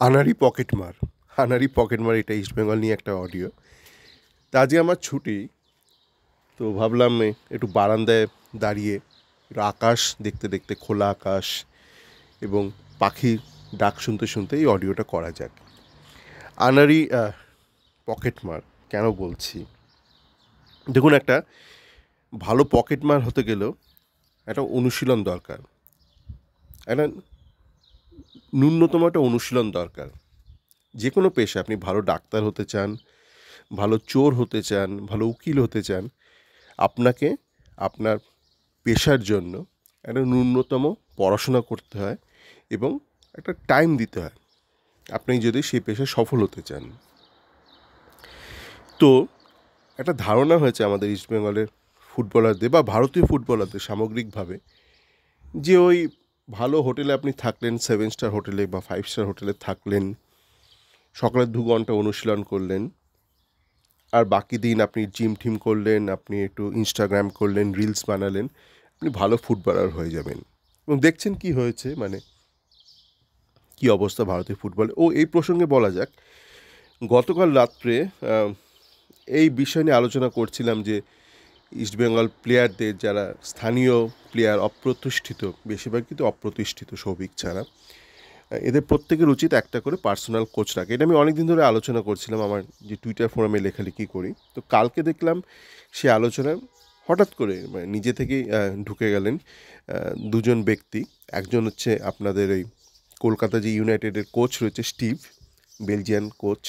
আনাড়ি পকেটমার। আনাড়ি পকেটমার, এটা ইস্টবেঙ্গল নিয়ে একটা অডিও। তা আজকে আমার ছুটি, তো ভাবলাম একটু বারান্দায় দাঁড়িয়ে একটু আকাশ দেখতে দেখতে, খোলা আকাশ এবং পাখির ডাক শুনতে শুনতে এই অডিওটা করা যাক। আনাড়ি পকেটমার কেন বলছি? দেখুন, একটা ভালো পকেটমার হতে গেলেও একটা অনুশীলন দরকার, একটা ন্যূনতম একটা অনুশীলন দরকার। যে কোনো পেশা, আপনি ভালো ডাক্তার হতে চান, ভালো চোর হতে চান, ভালো উকিল হতে চান, আপনাকে আপনার পেশার জন্য একটা ন্যূনতম পড়াশোনা করতে হয় এবং একটা টাইম দিতে হয়, আপনি যদি সেই পেশায় সফল হতে চান। তো একটা ধারণা হয়েছে আমাদের ইস্টবেঙ্গলের ফুটবলারদের বা ভারতীয় ফুটবলারদের সামগ্রিকভাবে, যে ওই ভালো হোটেলে আপনি থাকলেন, 7 স্টার হোটেলে বা 5 স্টার হোটেলে থাকলেন, সকালে 2 ঘন্টা অনুশীলন করলেন, আর বাকি দিন আপনি জিম টিম করলেন, আপনি একটু ইনস্টাগ্রাম করলেন, রিলস বানালেন, আপনি ভালো ফুটবলার হয়ে যাবেন। এবং দেখছেন কি হয়েছে, মানে কি অবস্থা ভারতীয় ফুটবলে। এই প্রসঙ্গে বলা যাক, গতকাল রাত্রে এই বিষয় নিয়ে আলোচনা করছিলাম যে ইস্টবেঙ্গল প্লেয়ারদের, যারা স্থানীয় প্লেয়ার, অপ্রতিষ্ঠিত, বেশিরভাগ কিন্তু অপ্রতিষ্ঠিত সৌভিক ছাড়া, এদের প্রত্যেকের উচিত একটা করে পার্সোনাল কোচ রাখে। এটা আমি অনেক দিন ধরে আলোচনা করছিলাম আমার যে টুইটার ফোরামে লেখালেখি করি। তো কালকে দেখলাম সে আলোচনায় হঠাৎ করে মানে নিজে থেকেই ঢুকে গেলেন দুজন ব্যক্তি। একজন হচ্ছে আপনাদের এই কলকাতা যে ইউনাইটেডের কোচ রয়েছে স্টিভ, বেলজিয়ান কোচ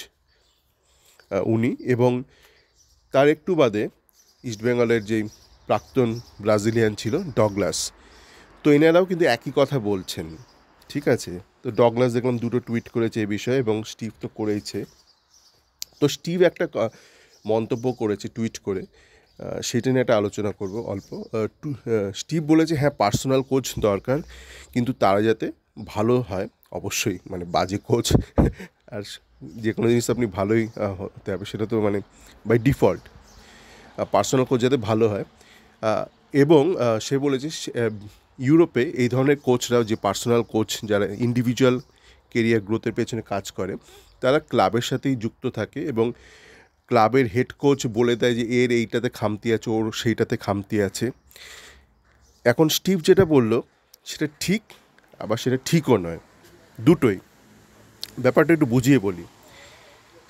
উনি, এবং তার একটু বাদে ইস্টবেঙ্গলের যেই প্রাক্তন ব্রাজিলিয়ান ছিল ডগলাস। তো এনারাও কিন্তু একই কথা বলছেন, ঠিক আছে। তো ডগলাস দেখলাম দুটো টুইট করেছে এই বিষয়ে, এবং স্টিভ তো করেইছে। তো স্টিভ একটা মন্তব্য করেছে টুইট করে, সেটা নিয়ে একটা আলোচনা করব অল্প। স্টিভ বলেছে, হ্যাঁ পার্সোনাল কোচ দরকার, কিন্তু তারা যাতে ভালো হয়, অবশ্যই, মানে বাজে কোচ আর যে কোনো জিনিস আপনি ভালোই হতে হবে, সেটা তো মানে বাই ডিফল্ট। পার্সোনাল কোচ যাতে ভালো হয়, এবং সে বলেছে ইউরোপে এই ধরনের কোচরাও, যে পার্সোনাল কোচ যারা ইন্ডিভিজুয়াল কেরিয়ার গ্রোথের পেছনে কাজ করে, তারা ক্লাবের সাথেই যুক্ত থাকে এবং ক্লাবের হেড কোচ বলে দেয় যে এর এইটাতে খামতি আছে, ওর সেইটাতে খামতি আছে। এখন স্টিভ যেটা বলল সেটা ঠিক, আবার সেটা ঠিকও নয়, দুটোই। ব্যাপারটা একটু বুঝিয়ে বলি।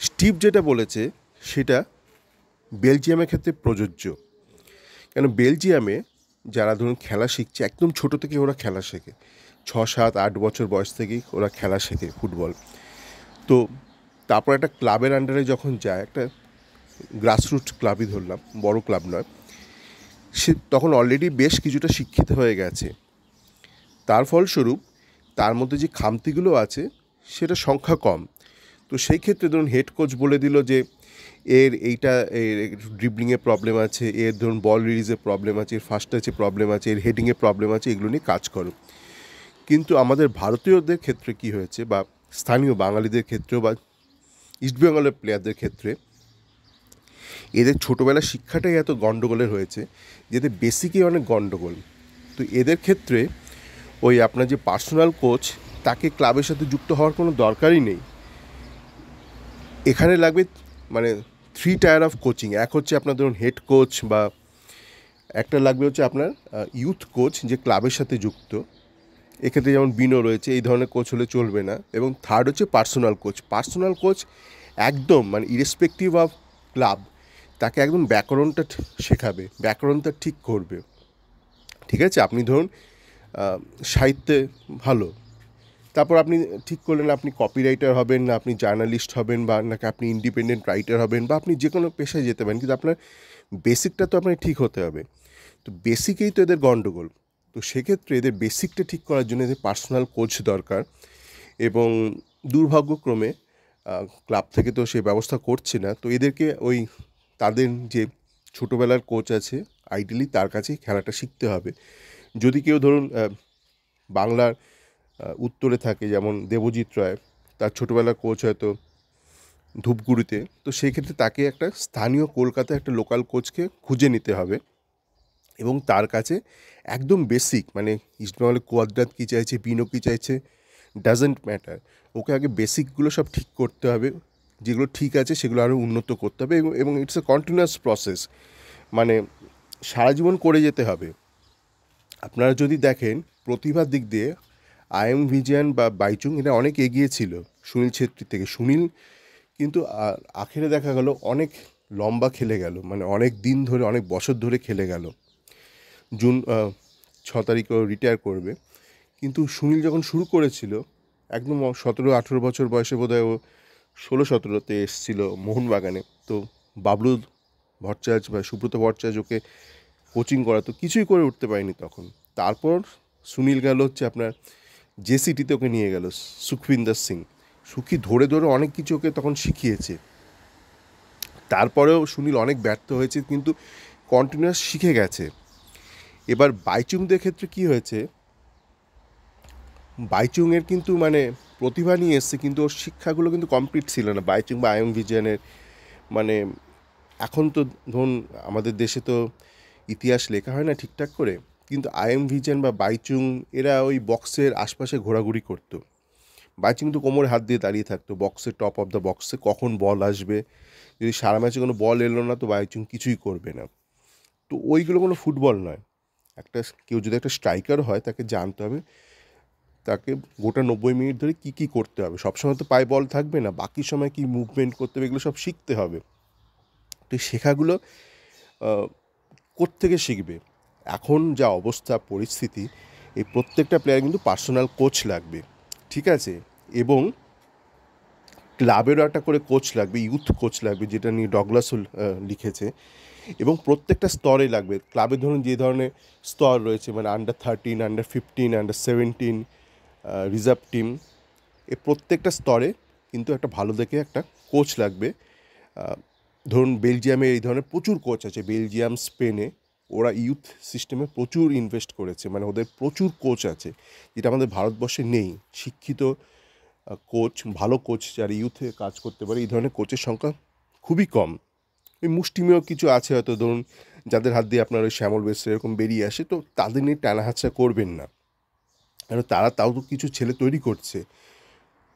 স্টিভ যেটা বলেছে সেটা বেলজিয়ামের ক্ষেত্রে প্রযোজ্য। কেন, বেলজিয়ামে যারা ধরুন খেলা শিখছে, একদম ছোটো থেকে ওরা খেলা শেখে, 6, 7, 8 বছর বয়স থেকেই ওরা খেলা শেখে ফুটবল। তো তারপর একটা ক্লাবের আন্ডারে যখন যায়, একটা গ্রাসরুট ক্লাবই ধরলাম, বড় ক্লাব নয়, সে তখন অলরেডি বেশ কিছুটা শিক্ষিত হয়ে গেছে। তার ফলস্বরূপ তার মধ্যে যে খামতিগুলো আছে সেটা সংখ্যা কম। তো সেই ক্ষেত্রে ধরুন হেড কোচ বলে দিল যে এর এইটা, এর ড্রিবলিংয়ে প্রবলেম আছে, এর ধরুন বল রিলিজে প্রবলেম আছে, এর ফার্স্ট টাচে প্রবলেম আছে, এর হেডিংয়ে প্রবলেম আছে, এগুলো নিয়ে কাজ করো। কিন্তু আমাদের ভারতীয়দের ক্ষেত্রে কি হয়েছে, বা স্থানীয় বাঙালিদের ক্ষেত্রেও, বা ইস্টবেঙ্গলের প্লেয়ারদের ক্ষেত্রে, এদের ছোটোবেলার শিক্ষাটাই এত গণ্ডগোলের হয়েছে যে এদের বেসিকই অনেক গণ্ডগোল। তো এদের ক্ষেত্রে ওই আপনার যে পার্সোনাল কোচ, তাকে ক্লাবের সাথে যুক্ত হওয়ার কোনো দরকারই নেই। এখানে লাগবে মানে 3 টায়ার অফ কোচিং। এক হচ্ছে আপনার ধরুন হেড কোচ, বা একটা লাগবে হচ্ছে আপনার ইউথ কোচ, যে ক্লাবের সাথে যুক্ত, এক্ষেত্রে যেমন বিনো রয়েছে, এই ধরনের কোচ হলে চলবে না। এবং থার্ড হচ্ছে পার্সোনাল কোচ। পার্সোনাল কোচ একদম মানে ইরেসপেক্টিভ অফ ক্লাব, তাকে একদম ব্যাকরণটা শেখাবে, ব্যাকরণটা ঠিক করবে, ঠিক আছে। আপনি ধরুন সাহিত্যে ভালো, তারপর আপনি ঠিক করলেন আপনি কপিরাইটার হবেন, না আপনি জার্নালিস্ট হবেন, বা নাকি আপনি ইন্ডিপেন্ডেন্ট রাইটার হবেন, বা আপনি যে কোনো পেশায় যেতে পারেন, কিন্তু আপনার বেসিকটা তো আপনার ঠিক হতে হবে। তো বেসিকেই তো এদের গণ্ডগোল। তো সেক্ষেত্রে এদের বেসিকটা ঠিক করার জন্য এদের পার্সোনাল কোচ দরকার। এবং দুর্ভাগ্যক্রমে ক্লাব থেকে তো সে ব্যবস্থা করছে না। তো এদেরকে ওই তাদের যে ছোটোবেলার কোচ আছে, আইডিয়ালি তার কাছেই খেলাটা শিখতে হবে। যদি কেউ ধরুন বাংলার উত্তরে থাকে, যেমন দেবজিৎ রায়, তার ছোটোবেলার কোচ হয়তো ধূপগুড়িতে, তো সেই ক্ষেত্রে তাকে একটা স্থানীয় কলকাতায় একটা লোকাল কোচকে খুঁজে নিতে হবে, এবং তার কাছে একদম বেসিক, মানে ইস্টবেঙ্গলের কোয়াদ্রাত কী চাইছে, বিনো কী চাইছে, ডাজেন্ট ম্যাটার, ওকে আগে বেসিকগুলো সব ঠিক করতে হবে, যেগুলো ঠিক আছে সেগুলো আরও উন্নত করতে হবে, এবং ইটস এ কন্টিনিউয়াস প্রসেস, মানে সারা জীবন করে যেতে হবে। আপনারা যদি দেখেন প্রতিভার দিক দিয়ে আইএম ভিজিয়ান বা বাইচুং এরা অনেক এগিয়ে ছিল সুনীল ছেত্রী থেকে। সুনীল কিন্তু আখেরে দেখা গেল অনেক লম্বা খেলে গেল, মানে অনেক দিন ধরে, অনেক বছর ধরে খেলে গেল। জুন 6 তারিখে রিটায়ার করবে, কিন্তু সুনীল যখন শুরু করেছিল একদম 17-18 বছর বয়সে, বোধহয় ও 16-17তে এসেছিল মোহনবাগানে। তো বাবলু ভট্টাচার্য বা সুব্রত ভট্টাচার্য ওকে কোচিং করাতো, কিছুই করে উঠতে পারেনি তখন। তারপর সুনীল গেল হচ্ছে আপনার জেসিটিতে, ওকে নিয়ে গেল সুখবিন্দর সিং। সুখী ধরে ধরে অনেক কিছু ওকে তখন শিখিয়েছে। তারপরেও সুনীল অনেক ব্যর্থ হয়েছে, কিন্তু কন্টিনিউয়াস শিখে গেছে। এবার বাইচুংদের ক্ষেত্রে কি হয়েছে, বাইচুংয়ের কিন্তু মানে প্রতিভা নিয়ে এসছে, কিন্তু ওর শিক্ষাগুলো কিন্তু কমপ্লিট ছিল না। বাইচুং বা আয়ং ভিজিয়ানের মানে এখন তো ধরুন আমাদের দেশে তো ইতিহাস লেখা হয় না ঠিকঠাক করে, কিন্তু আইএম ভিজিয়ান বা বাইচুং এরা ওই বক্সের আশপাশে ঘোরাঘুরি করতো। বাইচুং তো কোমরে হাত দিয়ে দাঁড়িয়ে থাকতো বক্সের টপ অফ দ্য বক্সে, কখন বল আসবে, যদি সারা ম্যাচে কোনো বল এলো না তো বাইচুং কিছুই করবে না। তো ওইগুলো কোনো ফুটবল নয়। একটা কেউ যদি একটা স্ট্রাইকার হয় তাকে জানতে হবে তাকে গোটা 90 মিনিট ধরে কী কী করতে হবে। সবসময় তো পায়ে বল থাকবে না, বাকি সময় কী মুভমেন্ট করতে হবে এগুলো সব শিখতে হবে। তো শেখাগুলো কোত্থেকে শিখবে? এখন যা অবস্থা পরিস্থিতি, এই প্রত্যেকটা প্লেয়ার কিন্তু পার্সোনাল কোচ লাগবে, ঠিক আছে? এবং ক্লাবেরও একটা করে কোচ লাগবে, ইউথ কোচ লাগবে, যেটা নিয়ে ডগলাসও লিখেছে। এবং প্রত্যেকটা স্তরে লাগবে। ক্লাবে ধরুন যে ধরনের স্তর রয়েছে, মানে under 13, under 15, under 17, reserve team, এ প্রত্যেকটা স্তরে কিন্তু একটা ভালো দেখে একটা কোচ লাগবে। ধরুন বেলজিয়ামে এই ধরনের প্রচুর কোচ আছে, বেলজিয়াম, স্পেনে ওরা ইউথ সিস্টেমে প্রচুর ইনভেস্ট করেছে, মানে ওদের প্রচুর কোচ আছে, যেটা আমাদের ভারতবর্ষে নেই। শিক্ষিত কোচ, ভালো কোচ যারা ইউথে কাজ করতে পারে, এই ধরনের কোচের সংখ্যা খুবই কম। ওই মুষ্টিমেয় কিছু আছে হয়তো, ধরুন যাদের হাত দিয়ে আপনার ওই শ্যামল বেশ এরকম বেরিয়ে আসে, তো তাদের নিয়ে টানা হাতছা করবেন না, কারণ তারা তাও তো কিছু ছেলে তৈরি করছে।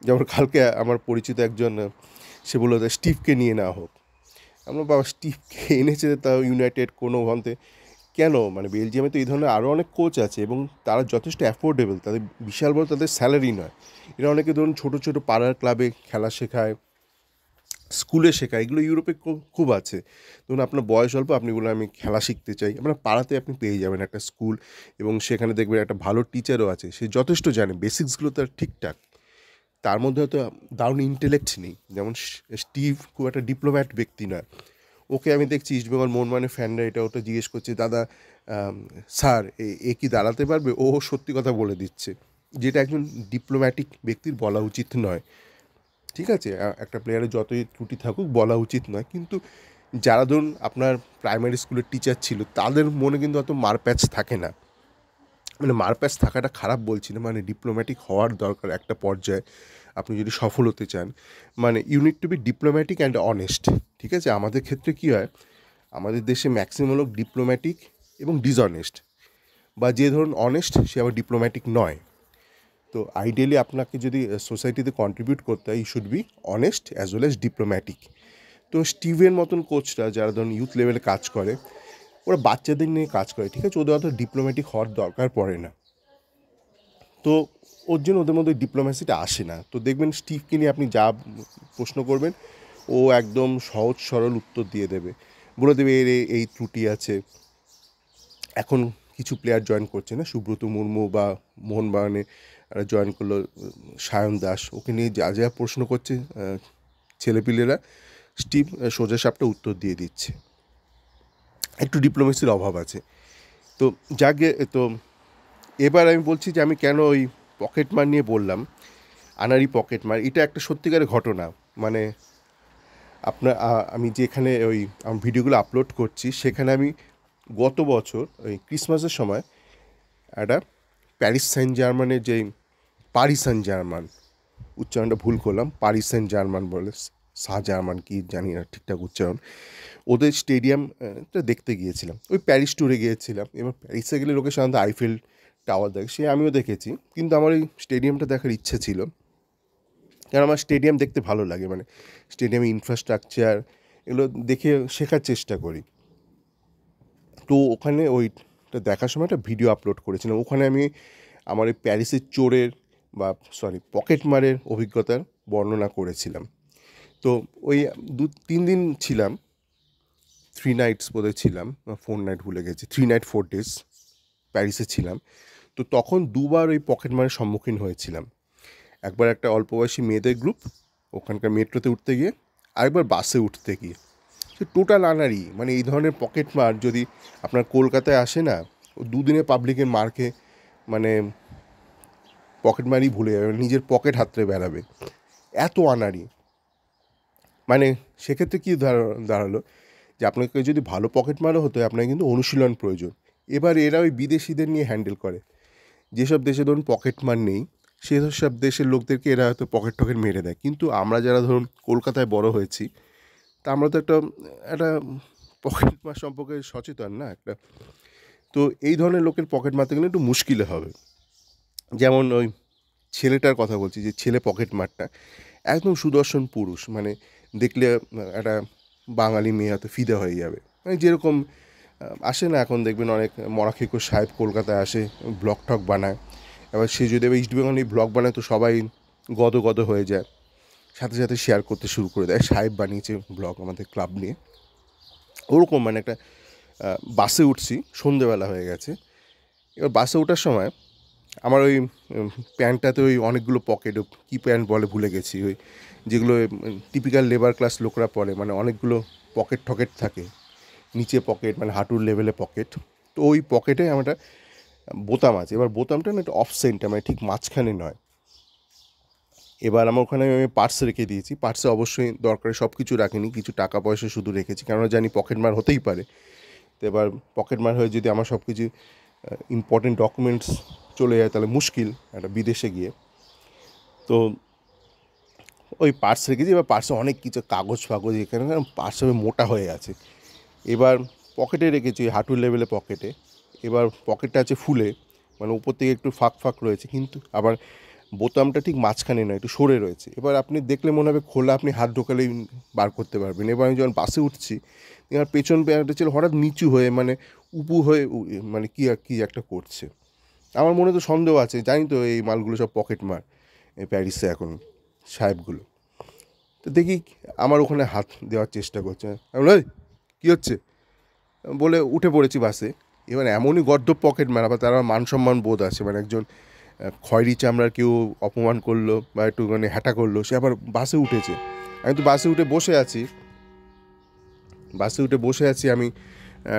যেমন কালকে আমার পরিচিত একজন সে বললো স্টিভকে নিয়ে নেওয়া হোক। আমরা বাবা স্টিভকে এনেছে তাও ইউনাইটেড কোনো ভান্তে কেন? মানে বেলজিয়ামে তো এই ধরনের আরও অনেক কোচ আছে এবং তারা যথেষ্ট অ্যাফোর্ডেবল, তাদের বিশাল বড় তাদের স্যালারি নয়। এরা অনেকে ধরুন ছোটো ছোটো পাড়ার ক্লাবে খেলা শেখায়, স্কুলে শেখায়, এগুলো ইউরোপে খুব আছে। ধরুন আপনার বয়স অল্প, আপনি বললেন আমি খেলা শিখতে চাই, আপনার পাড়াতে আপনি পেয়ে যাবেন একটা স্কুল, এবং সেখানে দেখবেন একটা ভালো টিচারও আছে, সে যথেষ্ট জানে, বেসিক্সগুলো তার ঠিকঠাক। তার মধ্যে হয়তো দারুণ ইন্টেলেক্ট নেই, যেমন স্টিভ খুব একটা ডিপ্লোম্যাট ব্যক্তি নয়। ওকে আমি দেখছি ইস্টবেঙ্গল মোহনবাগানের ফ্যানরা এটা ওটা জিজ্ঞেস করছে, দাদা স্যার এ কি দাঁড়াতে পারবে, ও সত্যি কথা বলে দিচ্ছে, যেটা একজন ডিপ্লোম্যাটিক ব্যক্তির বলা উচিত নয়। ঠিক আছে, একটা প্লেয়ারের যতই ত্রুটি থাকুক বলা উচিত নয়, কিন্তু যারা ধরুন আপনার প্রাইমারি স্কুলের টিচার ছিল তাদের মনে কিন্তু অত মারপ্যাচ থাকে না। মানে মারপ্যাচ থাকাটা খারাপ বলছি না, মানে ডিপ্লোম্যাটিক হওয়ার দরকার একটা পর্যায়ে, আপনি যদি সফল হতে চান। মানে you need to be diplomatic and honest. ঠিক আছে, আমাদের ক্ষেত্রে কী হয়, আমাদের দেশে ম্যাক্সিমাম লোক ডিপ্লোম্যাটিক এবং ডিসঅনেস্ট, বা যে ধরুন অনেস্ট সে আবার ডিপ্লোম্যাটিক নয়। তো আইডিয়ালি আপনাকে যদি সোসাইটিতে কন্ট্রিবিউট করতে হয়, you should be honest as well as diplomatic. তো স্টিভের মতন কোচরা যারা ধরুন ইউথ লেভেলে কাজ করে, ওরা বাচ্চাদের নিয়ে কাজ করে, ঠিক আছে, ওদের অত ডিপ্লোম্যাটিক হওয়ার দরকার পড়ে না। তো ওর জন্য ওদের মধ্যে ডিপ্লোম্যাসিটা আসে না। তো দেখবেন স্টিভকে নিয়ে আপনি যা প্রশ্ন করবেন ও একদম সহজ সরল উত্তর দিয়ে দেবে, বলে দেবে এর এই ত্রুটি আছে। এখন কিছু প্লেয়ার জয়েন করছে না, সুব্রত মুর্মু বা মোহনবাগানে জয়েন করলো সায়ন দাস, ওকে নিয়ে যা যা প্রশ্ন করছে ছেলেপিলেরা, স্টিভ সোজা সাপটা উত্তর দিয়ে দিচ্ছে। একটু ডিপ্লোমেসির অভাব আছে। তো যাকে তো এবার আমি বলছি যে আমি কেন ওই পকেটমার নিয়ে বললাম, আনারি পকেটমার, এটা একটা সত্যিকারের ঘটনা। মানে আপনার আমি যেখানে ওই আমার ভিডিওগুলো আপলোড করছি সেখানে আমি গত বছর ওই ক্রিসমাসের সময় একটা প্যারিস সেন্ট জার্মানের যে পারিস সেন্ট জার্মান, উচ্চারণটা ভুল করলাম, পারিস সেন্ট জার্মান বলে, শাহ জার্মান কি জানি না ঠিকঠাক উচ্চারণ, ওদের স্টেডিয়ামটা দেখতে গিয়েছিলাম। ওই প্যারিস ট্যুরে গিয়েছিলাম। এবার প্যারিসে গেলে লোকের সাধারণত আইফেল টাওয়ার দেখে, সে আমিও দেখেছি, কিন্তু আমার ওই স্টেডিয়ামটা দেখার ইচ্ছে ছিল, কারণ আমার স্টেডিয়াম দেখতে ভালো লাগে, মানে স্টেডিয়ামের ইনফ্রাস্ট্রাকচার এগুলো দেখে শেখার চেষ্টা করি। তো ওখানে ওইটা দেখার সময় একটা ভিডিও আপলোড করেছিলাম, ওখানে আমি আমার ওই প্যারিসের চোরের বা পকেটমারের অভিজ্ঞতার বর্ণনা করেছিলাম। তো ওই 2-3 দিন ছিলাম, 3 নাইটস বোধহয় ছিলাম, 4 নাইট ভুলে গেছি, 3 নাইট 4 ডেজ প্যারিসে ছিলাম। তো তখন দুবার ওই পকেটমারের সম্মুখীন হয়েছিলাম। একবার একটা অল্প বয়সী মেয়েদের গ্রুপ ওখানকার মেট্রোতে উঠতে গিয়ে, আরেকবার বাসে উঠতে গিয়ে। সে টোটাল আনাড়ি, মানে এই ধরনের পকেটমার যদি আপনার কলকাতায় আসে না, ও দুদিনে পাবলিকের মারকে মানে পকেটমারই ভুলে যাবে, নিজের পকেট হাতড়ে বেড়াবে, এত আনাড়ি। মানে সেক্ষেত্রে কী দাঁড়ালো যে আপনাকে যদি ভালো পকেটমারও হতো, আপনার কিন্তু অনুশীলন প্রয়োজন। এবার এরা ওই বিদেশিদের নিয়ে হ্যান্ডেল করে, যেসব দেশে ধরুন পকেটমার নেই সেসব দেশের লোকদেরকে এরা হয়তো পকেট মেরে দেয়। কিন্তু আমরা যারা ধরুন কলকাতায় বড় হয়েছি, তা আমরা তো একটা একটা পকেটমার সম্পর্কে সচেতন না একটা। তো এই ধরনের লোকের পকেট মারতে গেলে একটু মুশকিলে হবে। যেমন ওই ছেলেটার কথা বলছি, যে ছেলে পকেটমারটা একদম সুদর্শন পুরুষ, মানে দেখলে একটা বাঙালি মেয়ে হয়তো ফিদে হয়ে যাবে, মানে যেরকম আসে না এখন দেখবেন অনেক মরাখিকো সাহেব কলকাতায় আসে, ব্লগ টক বানায়। এবার সে যদি এবার ইস্টবেঙ্গল এই ব্লগ বানায় তো সবাই গদ হয়ে যায়, সাথে সাথে শেয়ার করতে শুরু করে দেয়, সাহেব বানিয়েছে ব্লগ আমাদের ক্লাব নিয়ে। ওরকম মানে একটা বাসে উঠছি, সন্ধেবেলা হয়ে গেছে। এবার বাসে ওঠার সময় আমার ওই প্যান্টটাতে ওই অনেকগুলো পকেট, কী প্যান্ট বলে ভুলে গেছি, ওই যেগুলো টিপিক্যাল লেবার ক্লাস লোকরা পরে, মানে অনেকগুলো পকেট থাকে, নিচে পকেট মানে হাঁটুর লেভেলে পকেট। তো ওই পকেটে আমার একটা বোতাম আছে, এবার বোতামটা না একটা অফ সেন্টার, মানে ঠিক মাঝখানে নয়। এবার আমার ওখানে আমি পার্স রেখে দিয়েছি, পার্সে অবশ্যই দরকারি সব কিছু রাখিনি, কিছু টাকা পয়সা শুধু রেখেছি, কেননা জানি পকেটমার হতেই পারে। তো এবার পকেটমার হয়ে যদি আমার সব কিছু ইম্পর্টেন্ট ডকুমেন্টস চলে যায় তাহলে মুশকিল একটা বিদেশে গিয়ে। তো ওই পার্স রেখেছি, এবার পার্সে অনেক কিছু কাগজ ফাগজ, এখানে পার্স মোটা হয়ে আছে। এবার পকেটে রেখেছি হাঁটুর লেভেলে পকেটে, এবার পকেটটা আছে ফুলে, মানে উপর থেকে একটু ফাঁক রয়েছে, কিন্তু আবার বোতামটা ঠিক মাঝখানে নয়, একটু সরে রয়েছে। এবার আপনি দেখলে মনে হবে খোলা, আপনি হাত ঢোকালেই বার করতে পারবেন। এবার আমি যখন বাসে উঠছি, এবার পেছন প্যান্টটা ছিল হঠাৎ নিচু হয়ে, মানে উপু হয়ে, মানে কী একটা করছে। আমার মনে তো সন্দেহ আছে, জানি তো এই মালগুলো সব পকেট মার এই প্যারিসে এখন সাহেবগুলো। তো দেখি আমার ওখানে হাত দেওয়ার চেষ্টা করছে, আমি বলি কী হচ্ছে বলে উঠে পড়েছি বাসে। এবার এমনই গর্দভ পকেট মার, আবার তার মান সম্মান বোধ আছে, মানে একজন খয়েরি চামড়ার কেউ অপমান করলো বা একটুখানি হ্যাটা করলো, সে আবার বাসে উঠেছে। আমি তো বাসে উঠে বসে আছি আমি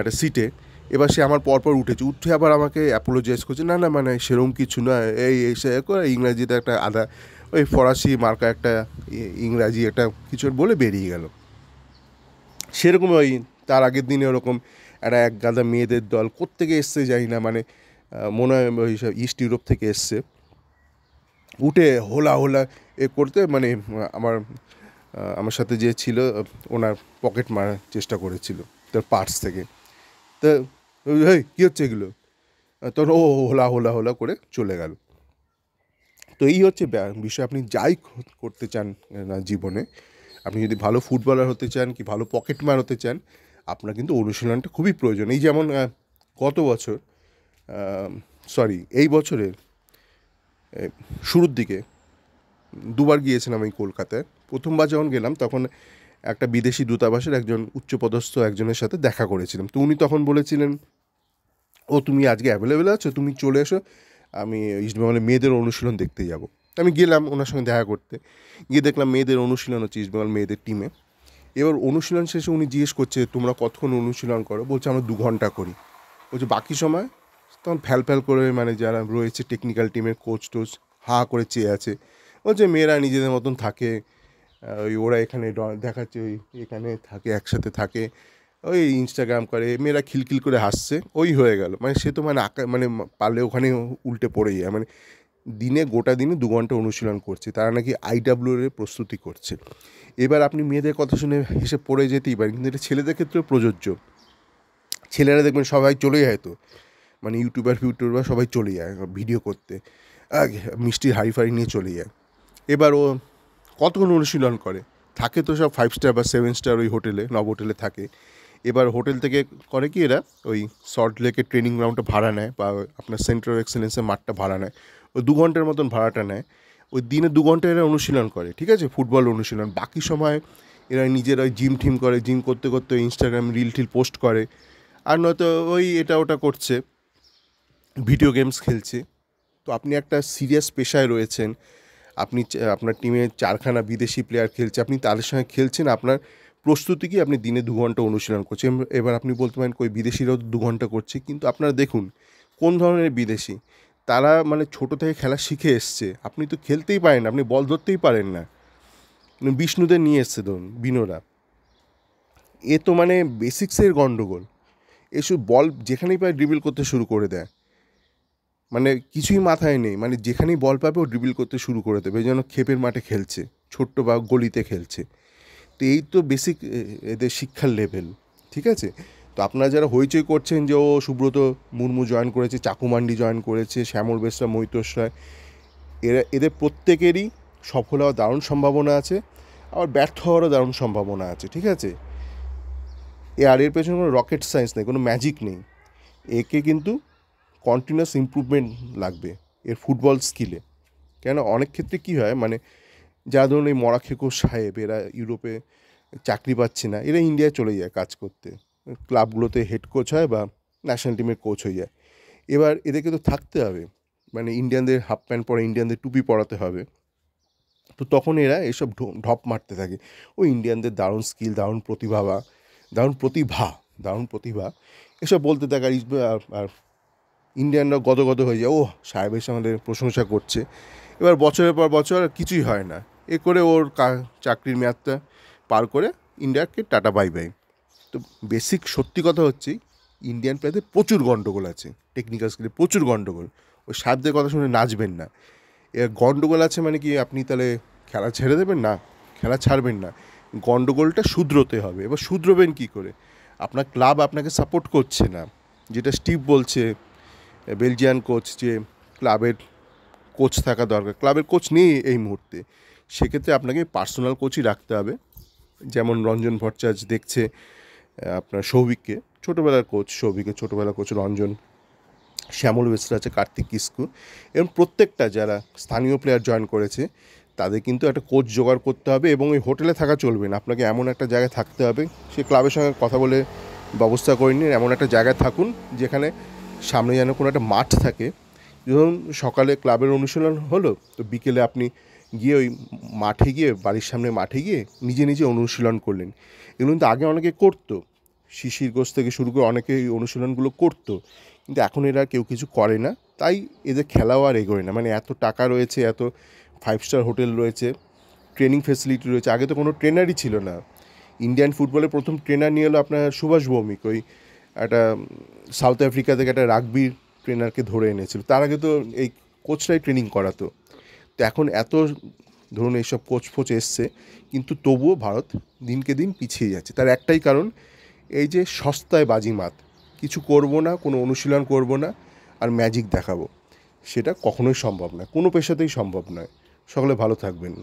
একটা সিটে। এবার সে আমার পরপর উঠে আবার আমাকে অ্যাপোলোজাইজ করছে, না মানে সেরকম কিছু না, সে করে ইংরাজিতে একটা ওই ফরাসি মার্কা একটা ইংরাজি একটা কিছু বলে বেরিয়ে গেল। সেরকম ওই তার আগের দিনে ওরকম একটা এক গাদা মেয়েদের দল কোত্থেকে এসছে জানি না, মানে মনে হয় ওই সব ইস্ট ইউরোপ থেকে এসছে, উঠে হোলা করতে, মানে আমার সাথে যে ছিল ওনার পকেট মারার চেষ্টা করেছিল তার পার্স থেকে। তা হেই কী হচ্ছে এগুলো, তখন ও হোলা করে চলে গেল। তো এই হচ্ছে বিষয়, আপনি যাই করতে চান না জীবনে, আপনি যদি ভালো ফুটবলার হতে চান কি ভালো পকেটমার হতে চান, আপনার কিন্তু অনুশীলনটা খুবই প্রয়োজন। এই যেমন এই বছরের শুরুর দিকে দুবার গিয়েছিলাম এই কলকাতায়। প্রথমবার যখন গেলাম তখন একটা বিদেশি দূতাবাসের একজন উচ্চপদস্থ একজনের সাথে দেখা করেছিলাম। তো উনি তখন বলেছিলেন, ও তুমি আজকে অ্যাভেলেবেল আছো, তুমি চলে এসো, আমি ইস্টবেঙ্গলের মেয়েদের অনুশীলন দেখতে যাব। আমি গেলাম ওনার সঙ্গে দেখা করতে, গিয়ে দেখলাম মেয়েদের অনুশীলন হচ্ছে ইস্টবেঙ্গল মেয়েদের টিমে। এবার অনুশীলন শেষে উনি জিজ্ঞেস করছে, তোমরা কতক্ষণ অনুশীলন করো? বলছে আমরা 2 ঘন্টা করি। বলছে বাকি সময়? তখন ফ্যাল করে, মানে যারা রয়েছে টেকনিক্যাল টিমের কোচ টোচ করে চেয়ে আছে। বলছে মেয়েরা নিজেদের মতন থাকে, ওই ওরা এখানে দেখাচ্ছে, ওই এখানে থাকে, একসাথে থাকে, ওই ইনস্টাগ্রাম করে, মেয়েরা খিলখিল করে হাসছে, ওই হয়ে গেল। মানে সে তো মানে মানে পারলে ওখানে উল্টে পড়ে যায়, মানে গোটা দিনে 2 ঘন্টা অনুশীলন করছে, তারা নাকি IWR এর প্রস্তুতি করছে। এবার আপনি মেয়েদের কথা শুনে হেসে পড়ে যেতেই পারেন, কিন্তু এটা ছেলেদের ক্ষেত্রেও প্রযোজ্য। ছেলেরা দেখবেন সবাই চলে যায় তো, মানে ইউটিউবার সবাই চলে যায় ভিডিও করতে, মিষ্টির হাঁড়ি ফাড়ি নিয়ে চলে যায়। এবার ও কতক্ষণ অনুশীলন করে, থাকে তো সব 5 স্টার বা 7 স্টার ওই হোটেলে, নব হোটেলে থাকে। এবার হোটেল থেকে করে কি এরা ওই সল্ট লেকের ট্রেনিং গ্রাউন্ডটা ভাড়া নেয় বা আপনার সেন্টার অফ এক্সেলেন্সের মাঠটা ভাড়া নেয়, ওই 2 ঘন্টার মতন ভাড়াটা নেয়। ওই দিনে 2 ঘন্টা এরা অনুশীলন করে, ঠিক আছে, ফুটবল অনুশীলন। বাকি সময় এরা নিজেরা ওই জিম ঠিম করে, জিম করতে করতে ইনস্টাগ্রাম রিল টিল পোস্ট করে, আর নয়তো ওই এটা ওটা করছে, ভিডিও গেমস খেলছে। তো আপনি একটা সিরিয়াস পেশায় রয়েছেন, আপনি আপনার টিমে 4খানা বিদেশি প্লেয়ার খেলছে, আপনি তাদের সঙ্গে খেলছেন, আপনার প্রস্তুতি কি আপনি দিনে 2 ঘন্টা অনুশীলন করছেন। এবার আপনি বলতে পারেন কই বিদেশিরাও তো 2 ঘন্টা করছে, কিন্তু আপনারা দেখুন কোন ধরনের বিদেশি, তারা মানে ছোটো থেকে খেলা শিখে এসছে, আপনি তো খেলতেই পারেন, আপনি বল ধরতেই পারেন না। বিষ্ণুদের নিয়ে এসছে ধরুন বিনোরা, এ তো মানে বেসিক্সের গণ্ডগোল, এসব বল যেখানেই পায় ড্রিবল করতে শুরু করে দেয়, মানে কিছুই মাথায় নেই, মানে যেখানেই বল পাবে ও ড্রিবল করতে শুরু করে দেবে, যেন ক্ষেপের মাঠে খেলছে, ছোট্ট বা গলিতে খেলছে। তো এই তো বেসিক এদের শিক্ষার লেভেল, ঠিক আছে। তো আপনারা যারা হইচই করছেন যে ও সুব্রত মুর্মু জয়েন করেছে, চাকুমান্ডি জয়েন করেছে, শ্যামল বেসরা, মৈতোষ রায়, এদের প্রত্যেকেরই সফল হওয়ার দারুণ সম্ভাবনা আছে, আবার ব্যর্থ হওয়ারও দারুণ সম্ভাবনা আছে, ঠিক আছে। আর এর পেছনে কোনো রকেট সায়েন্স নেই, কোনো ম্যাজিক নেই। একে কিন্তু কন্টিনিউয়াস ইমপ্রুভমেন্ট লাগবে এর ফুটবল স্কিলে। কেন অনেক ক্ষেত্রে কী হয়, মানে যা ধরুন এই মরাখেকো সাহেব, এরা ইউরোপে চাকরি পাচ্ছে না, এরা ইন্ডিয়ায় চলে যায় কাজ করতে, ক্লাবগুলোতে হেড কোচ হয় বা ন্যাশনাল টিমের কোচ হয়ে যায়। এবার এদেরকে তো থাকতে হবে, মানে ইন্ডিয়ানদের হাফ প্যান্ট পরে, ইন্ডিয়ানদের টুপি পরাতে হবে। তো তখন এরা এসব ঢপ মারতে থাকে, ও ইন্ডিয়ানদের দারুণ স্কিল, দারুণ প্রতিভা এসব বলতে থাকে। আর ইন্ডিয়ানরা গদগদ হয়ে যায়, ও সাহেব এসে আমাদের প্রশংসা করছে। এবার বছরের পর বছর কিছুই হয় না, এ করে ওর চাকরির মেয়াদটা পার করে ইন্ডিয়াকে টাটা বাই বাই। তো বেসিক সত্যি কথা হচ্ছে ইন্ডিয়ান প্লেয়ারদের প্রচুর গণ্ডগোল আছে, টেকনিক্যাল স্কিলে প্রচুর গণ্ডগোল। ওই সাহেবদের কথা শুনে নাচবেন না। এর গণ্ডগোল আছে মানে কি আপনি তাহলে খেলা ছেড়ে দেবেন? না, খেলা ছাড়বেন না, গণ্ডগোলটা শুধরোতে হবে। এবার শুধরোবেন কী করে? আপনার ক্লাব আপনাকে সাপোর্ট করছে না, যেটা স্টিভ বলছে, বেলজিয়ান কোচ, যে ক্লাবের কোচ থাকা দরকার। ক্লাবের কোচ নেই এই মুহূর্তে, সেক্ষেত্রে আপনাকে পার্সোনাল কোচই রাখতে হবে। যেমন রঞ্জন ভট্টাচার্য দেখছে আপনার সৌভিককে, ছোটোবেলার কোচ সৌভিকের ছোটোবেলার কোচ রঞ্জন, শ্যামল বেসরা আছে, কার্তিক কিস্কু, এবং প্রত্যেকটা যারা স্থানীয় প্লেয়ার জয়েন করেছে তাদের কিন্তু একটা কোচ জোগাড় করতে হবে। এবং ওই হোটেলে থাকা চলবে না, আপনাকে এমন একটা জায়গায় থাকতে হবে, সে ক্লাবের সঙ্গে কথা বলে ব্যবস্থা করে নিন, এমন একটা জায়গায় থাকুন যেখানে সামনে যেন কোনো একটা মাঠ থাকে। ধরুন সকালে ক্লাবের অনুশীলন হলো, তো বিকেলে আপনি গিয়ে ওই মাঠে গিয়ে, বাড়ির সামনে মাঠে গিয়ে নিজে নিজে অনুশীলন করলেন। এগুলো কিন্তু আগে অনেকে করতো, শিশির ঘোষ থেকে শুরু করে অনেকে এই অনুশীলনগুলো করতো, কিন্তু এখন এরা কেউ কিছু করে না, তাই এদের খেলাও আর এগোয় না। মানে এত টাকা রয়েছে, এত 5 স্টার হোটেল রয়েছে, ট্রেনিং ফেসিলিটি রয়েছে, আগে তো কোনো ট্রেনারই ছিল না। ইন্ডিয়ান ফুটবলের প্রথম ট্রেনার নিয়ে এলো আপনার সুভাষ ভৌমিক, ওই একটা সাউথ আফ্রিকা থেকে একটা রাগবির ট্রেনারকে ধরে এনেছিল, তার আগে তো এই কোচরাই ট্রেনিং করাতো। তো এখন এত ধরুন এইসব কোচ ফোচ এসছে, কিন্তু তবুও ভারত দিনকে দিন পিছিয়ে যাচ্ছে। তার একটাই কারণ, এই যে সস্তায় বাজিমাত, কিছু করব না, কোনো অনুশীলন করব না, আর ম্যাজিক দেখাবো, সেটা কখনোই সম্ভব নয়, কোনো পেশাতেই সম্ভব নয়। সকলে ভালো থাকবেন।